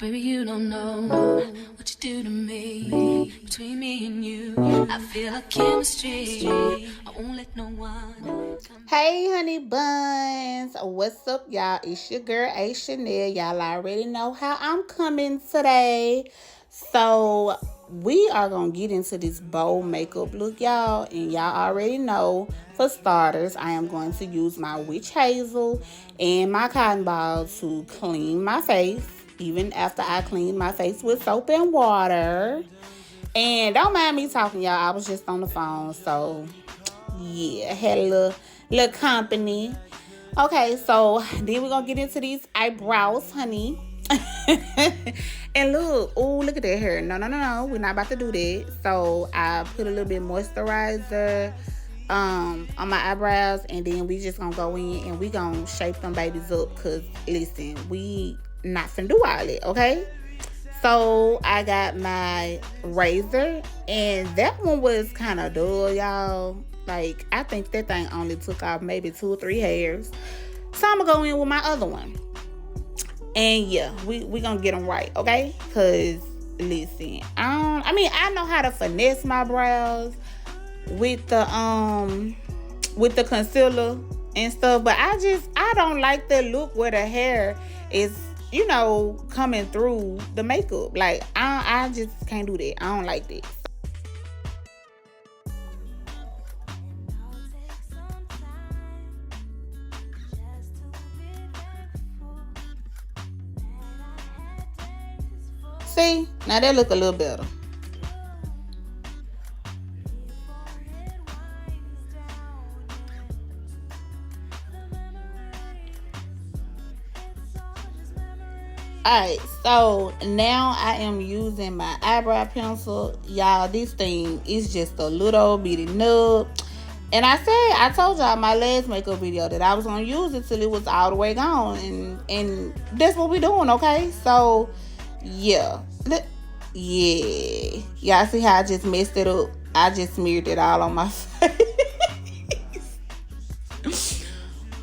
Baby, you don't know what you do to me. Between me and you, I feel a chemistry. I won't let no one. Hey, honey buns. What's up, y'all? It's your girl, A Chanel. Y'all already know how I'm coming today. So, we are going to get into this bold makeup look, y'all. And y'all already know, for starters, I am going to use my Witch Hazel and my cotton ball to clean my face. Even after I clean my face with soap and water. And don't mind me talking, y'all. I was just on the phone. So, yeah, had a little company. Okay, so then we're gonna get into these eyebrows, honey. And look, oh, look at that hair. No, we're not about to do that. So I put a little bit moisturizer on my eyebrows, and then we just gonna go in and we gonna shape them babies up. Cause listen, we not finna do all that, okay? So I got my razor, and that one was kind of dull, y'all. Like, I think that thing only took off maybe 2 or 3 hairs. So I'm gonna go in with my other one. And yeah, we gonna get them right, okay? Cause listen, I know how to finesse my brows with the concealer and stuff, but I don't like the look where the hair is, coming through the makeup. Like, I just can't do that. I don't like that. See, now that look a little better. Alright, so now I am using my eyebrow pencil. Y'all, this thing is just a little bitty nub. And I told y'all in my last makeup video that I was going to use it till it was all the way gone. And that's what we're doing, okay? So, yeah. Yeah. Y'all see how I just messed it up? I just smeared it all on my face.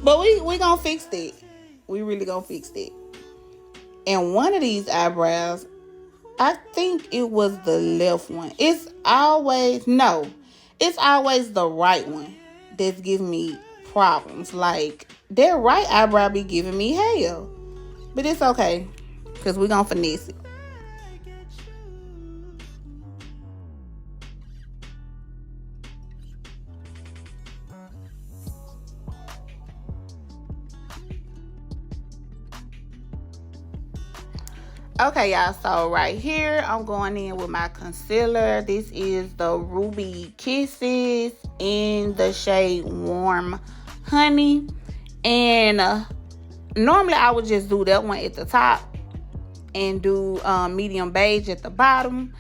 But we going to fix that. We really going to fix that. And one of these eyebrows, I think it was the left one. It's always the right one that's giving me problems. Like, that right eyebrow be giving me hell. But it's okay, because we're going to finesse it. Okay, y'all, so right here, I'm going in with my concealer. This is the Ruby Kisses in the shade Warm Honey. And normally, I would just do that one at the top and do medium beige at the bottom.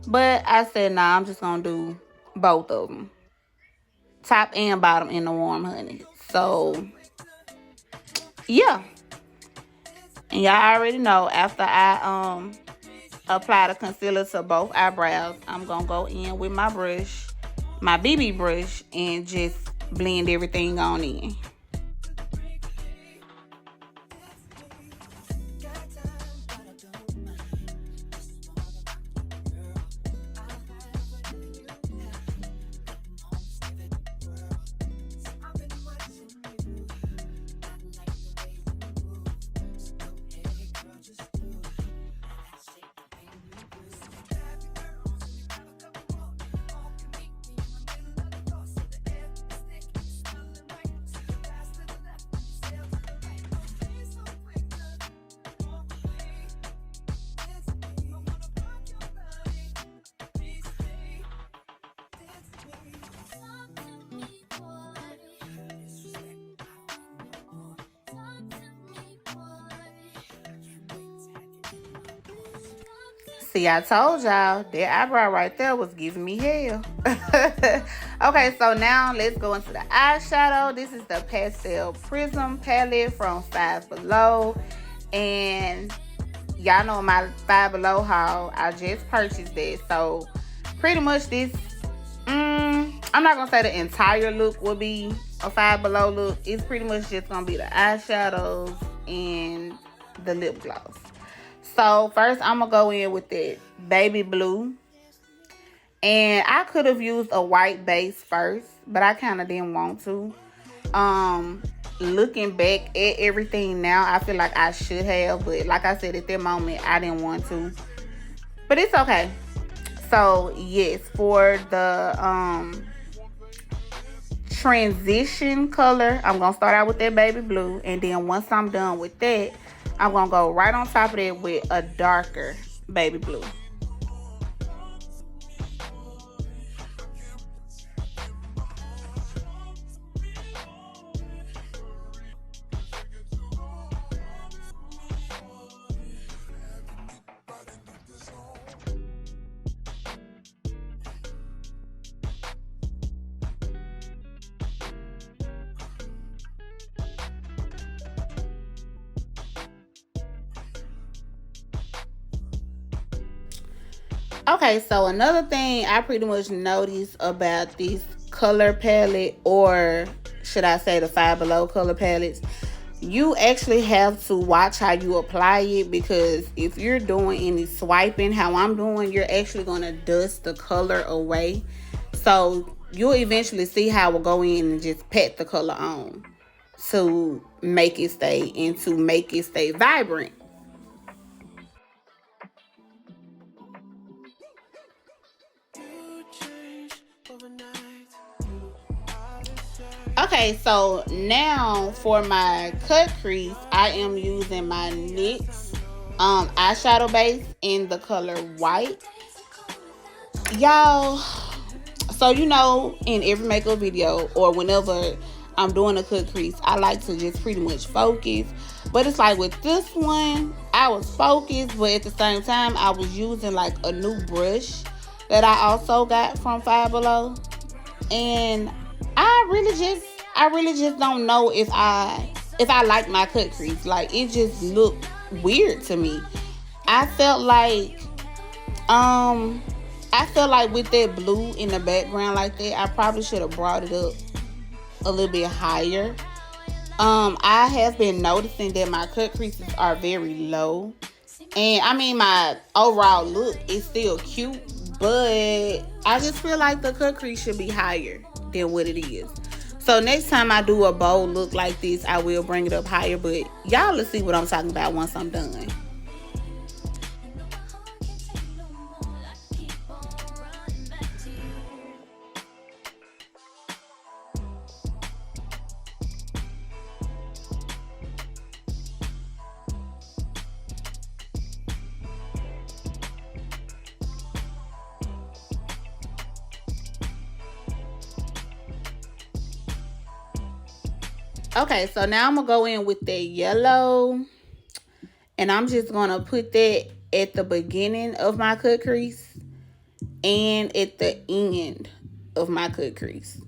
But I said, nah, I'm just going to do both of them. Top and bottom in the Warm Honey. So, yeah. And y'all already know, after I apply the concealer to both eyebrows, I'm going to go in with my brush, my BB brush, and just blend everything on in. See, I told y'all that eyebrow right there was giving me hell. Okay, so now let's go into the eyeshadow. This is the Pastel Prism palette from Five Below. And y'all know my Five Below haul. I just purchased that. So pretty much this, I'm not going to say the entire look will be a Five Below look. It's pretty much just going to be the eyeshadows and the lip gloss. So first I'm gonna go in with the baby blue. And I could have used a white base first, but I kind of didn't want to. Looking back at everything now, I feel like I should have, but like I said, at that moment I didn't want to. But it's okay. So yes, for the transition color, I'm gonna start out with that baby blue, and then once I'm done with that, I'm gonna go right on top of that with a darker baby blue. Okay, so another thing I pretty much noticed about this color palette, or should I say the Five Below color palettes, you actually have to watch how you apply it, because if you're doing any swiping how I'm doing, you're actually going to dust the color away. So you'll eventually see how we'll go in and just pat the color on to make it stay vibrant. Okay, so now for my cut crease, I am using my NYX eyeshadow base in the color white. Y'all, so you know, in every makeup video or whenever I'm doing a cut crease, I like to just pretty much focus. But it's like with this one, I was focused, but at the same time, I was using like a new brush that I also got from Five Below. And I really just don't know if I like my cut crease. Like, it just looked weird to me. I felt like with that blue in the background like that, I probably should have brought it up a little bit higher. I have been noticing that my cut creases are very low. And I mean, my overall look is still cute, but I just feel like the cut crease should be higher than what it is. So next time I do a bold look like this, I will bring it up higher, but y'all will see what I'm talking about once I'm done. Okay, so now I'm going to go in with that yellow. And I'm just going to put that at the beginning of my cut crease and at the end of my cut crease.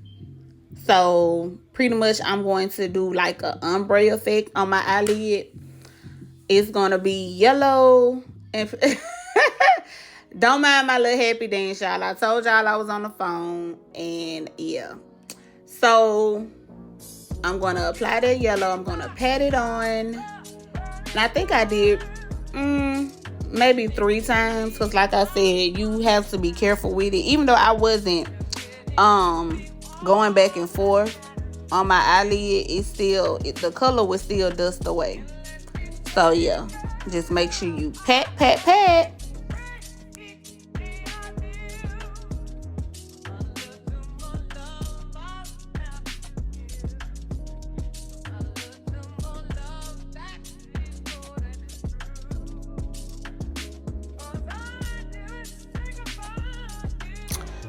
So pretty much I'm going to do like an ombre effect on my eyelid. It's going to be yellow. And don't mind my little happy dance, y'all. I told y'all I was on the phone. And yeah. So I'm going to apply that yellow. I'm going to pat it on. And I think I did maybe 3 times. Because like I said, you have to be careful with it. Even though I wasn't going back and forth on my eyelid, the color would still dust away. So yeah, just make sure you pat, pat, pat.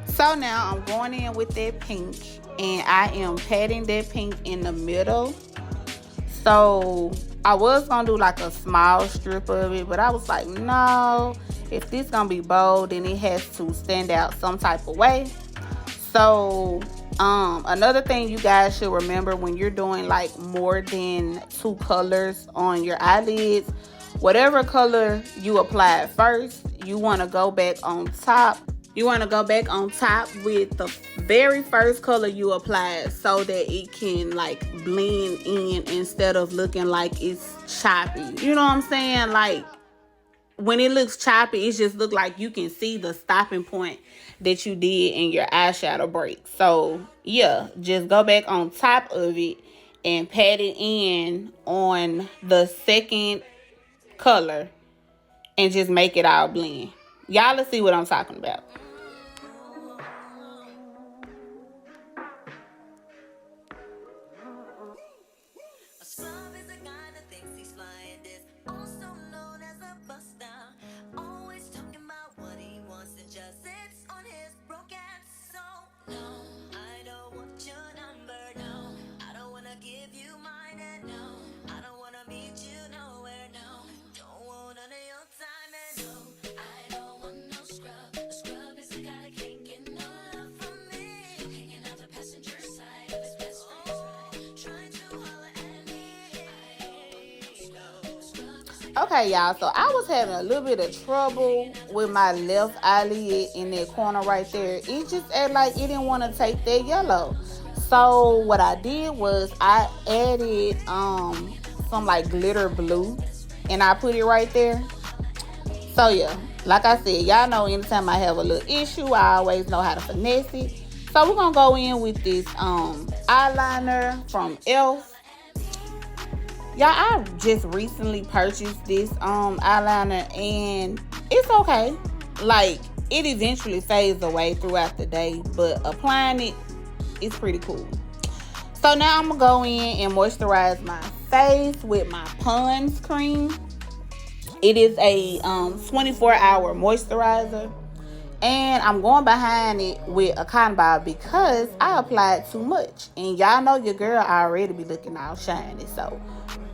So now I'm going in with that pink, and I am patting that pink in the middle. So I was going to do like a small strip of it, but I was like, no, if this going to be bold, then it has to stand out some type of way. So another thing you guys should remember when you're doing like more than 2 colors on your eyelids, whatever color you applied first, you want to go back on top. You want to go back on top with the very first color you applied so that it can like blend in instead of looking like it's choppy. You know what I'm saying? Like when it looks choppy, it just look like you can see the stopping point that you did in your eyeshadow break. So yeah, just go back on top of it and pat it in on the second color and just make it all blend. Y'all will see what I'm talking about. Okay, y'all, so I was having a little bit of trouble with my left eyelid in that corner right there. It just acted like it didn't want to take that yellow. So what I did was I added some like glitter blue and I put it right there. So yeah, like I said, y'all know anytime I have a little issue, I always know how to finesse it. So we're gonna go in with this eyeliner from e.l.f. Y'all, I just recently purchased this eyeliner and it's okay. Like, it eventually fades away throughout the day, but applying it is pretty cool. So now I'm gonna go in and moisturize my face with my Pond's cream. It is a 24-hour moisturizer. And I'm going behind it with a cotton ball because I applied too much. And y'all know your girl already be looking all shiny. So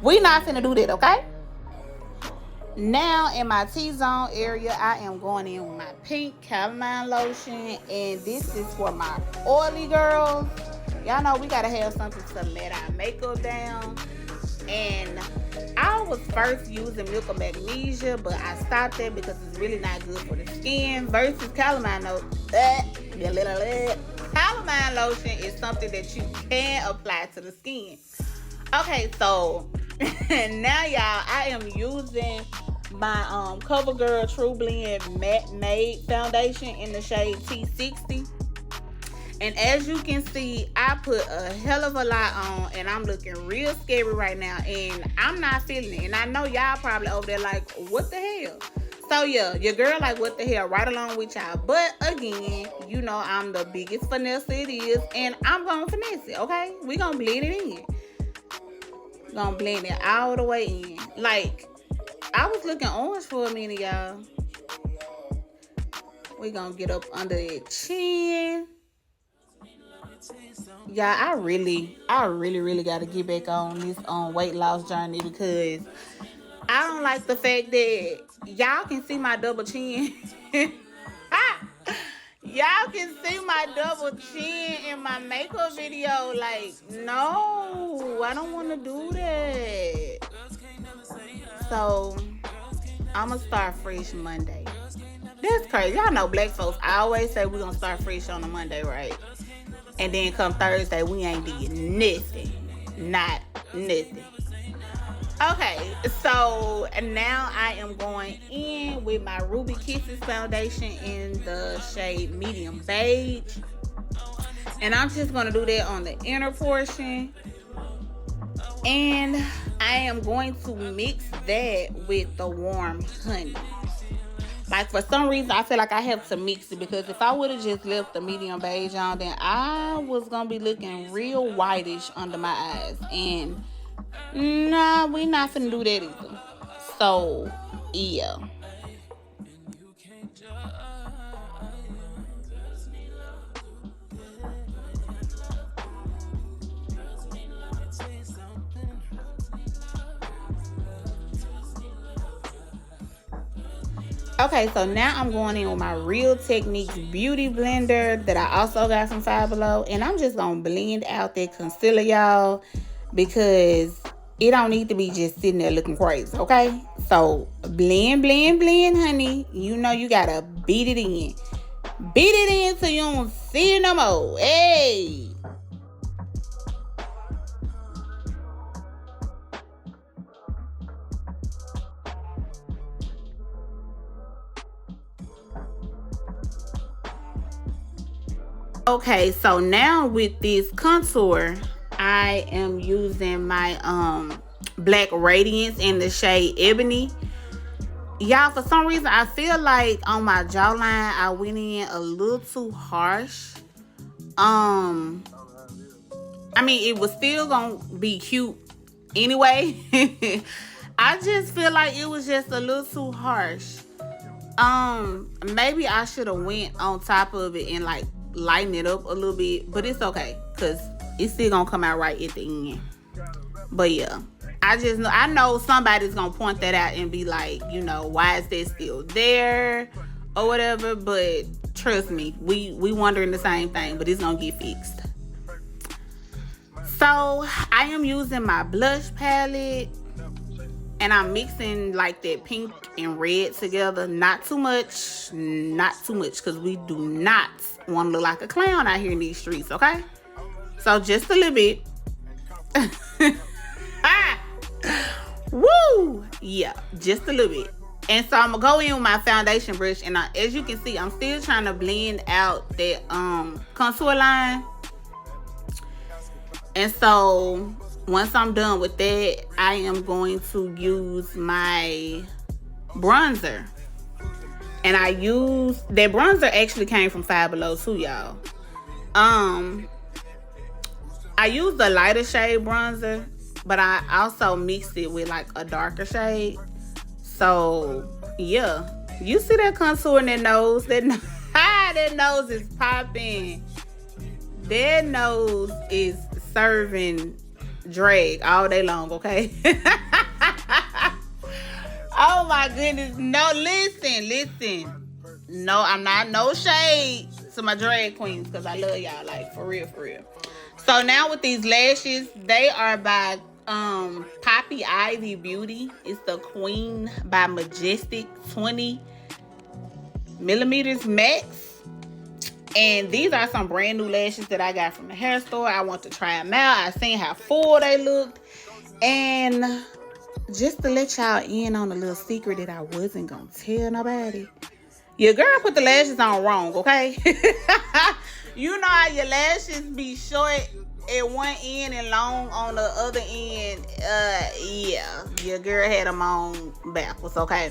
we not finna do that, okay? Now in my T-zone area, I am going in with my pink calamine lotion. And this is for my oily girls. Y'all know we gotta have something to let our makeup down. And I was first using Milk of Magnesia, but I stopped that because it's really not good for the skin. Versus calamine calamine lotion is something that you can apply to the skin. Okay, so now y'all, I am using my CoverGirl True Blend Matte Made Foundation in the shade T60. And as you can see, I put a hell of a lot on and I'm looking real scary right now and I'm not feeling it. And I know y'all probably over there like, what the hell? So yeah, your girl like, what the hell, right along with y'all. But again, you know I'm the biggest finesse it is and I'm gonna finesse it, okay? We gonna blend it in. Gonna blend it all the way in. Like, I was looking orange for a minute, y'all. We gonna get up under that chin. Yeah, I really gotta get back on this weight loss journey because I don't like the fact that y'all can see my double chin. Y'all can see my double chin in my makeup video. Like, no, I don't want to do that. So I'm gonna start fresh Monday. That's crazy. Y'all know black folks, I always say we're gonna start fresh on a Monday, right? And then come Thursday, we ain't did nothing. Not nothing. Okay, so now I am going in with my Ruby Kisses foundation in the shade Medium Beige. And I'm just going to do that on the inner portion. And I am going to mix that with the warm honey. Like, for some reason, I feel like I have to mix it because if I would have just left the medium beige on, then I was going to be looking real whitish under my eyes. And, nah, we not finna do that either. So, yeah. Okay, so now I'm going in with my Real Techniques Beauty Blender that I also got from Five Below. And I'm just going to blend out that concealer, y'all, because it don't need to be just sitting there looking crazy, okay? So, blend, blend, blend, honey. You know you got to beat it in. Beat it in till you don't see it no more. Hey! Okay, so now with this contour, I am using my black Radiance in the shade Ebony. Y'all, for some reason, I feel like on my jawline, I went in a little too harsh. I mean, it was still gonna be cute anyway. I just feel like it was just a little too harsh. Maybe I should have went on top of it and like lighten it up a little bit, but it's okay because it's still gonna come out right at the end. But yeah, I know somebody's gonna point that out and be like, you know, why is that still there or whatever. But trust me, we wondering the same thing, but it's gonna get fixed. So I am using my blush palette and I'm mixing like that pink and red together. Not too much, because we do not want to look like a clown out here in these streets, okay? So just a little bit. Woo! Yeah, just a little bit. And so I'm gonna go in with my foundation brush, and as you can see, I'm still trying to blend out that contour line. And so once I'm done with that, I am going to use my bronzer. And I use that bronzer actually came from Five Below too, y'all. I used the lighter shade bronzer, but I also mixed it with like a darker shade. So yeah, you see that contour in that nose? That nose is popping. That nose is serving drag all day long, okay? Oh my goodness. No, listen. No, I'm not no shade to my drag queens, because I love y'all, like for real. So now with these lashes, they are by Poppy Ivy Beauty. It's the Queen by Majestic 20 millimeters max. And these are some brand new lashes that I got from the hair store. I want to try them out. I seen how full they looked. And just to let y'all in on a little secret that I wasn't going to tell nobody. Your girl put the lashes on wrong, okay? You know how your lashes be short at one end and long on the other end? Yeah. Your girl had them on backwards, okay?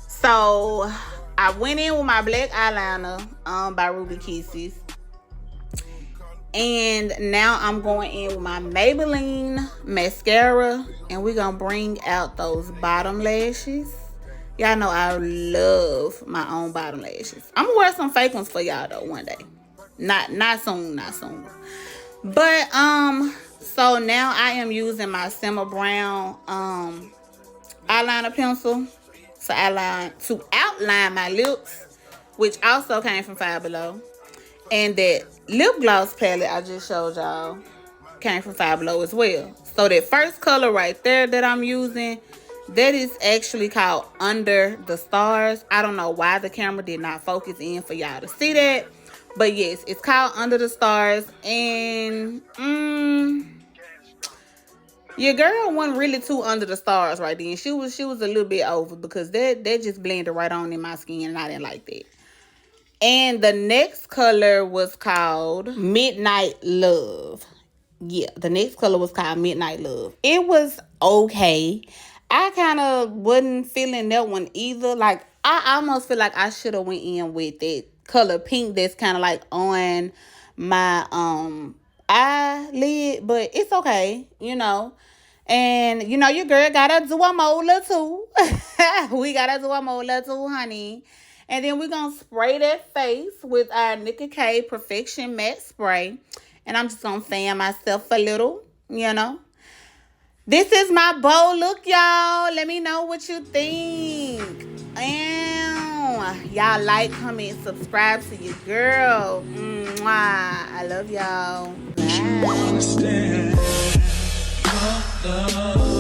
So I went in with my black eyeliner by Ruby Kisses. And now I'm going in with my Maybelline mascara. And we're going to bring out those bottom lashes. Y'all know I love my own bottom lashes. I'm going to wear some fake ones for y'all though one day. Not soon. But, so now I am using my Simma Brown eyeliner pencil to outline my lips, which also came from Five Below. And that lip gloss palette I just showed y'all came from Five Below as well. So that first color right there that I'm using, that is actually called Under the Stars. I don't know why the camera did not focus in for y'all to see that. But yes, it's called Under the Stars. And your girl wasn't really too under the stars right then. She was a little bit over, because that just blended right on in my skin, and I didn't like that. And the next color was called Midnight Love. Yeah, the next color was called Midnight Love. It was okay. I kind of wasn't feeling that one either. Like, I almost feel like I should have went in with that color pink that's kind of like on my eyelid. But it's okay, you know. And, you know, your girl gotta do a molar too. We gotta do a molar too, honey. And then we're going to spray that face with our Nicka K Perfection Matte Spray. And I'm just going to fan myself a little, you know. This is my bow look, y'all. Let me know what you think. And y'all like, comment, subscribe to your girl. Mwah. I love y'all. Bye.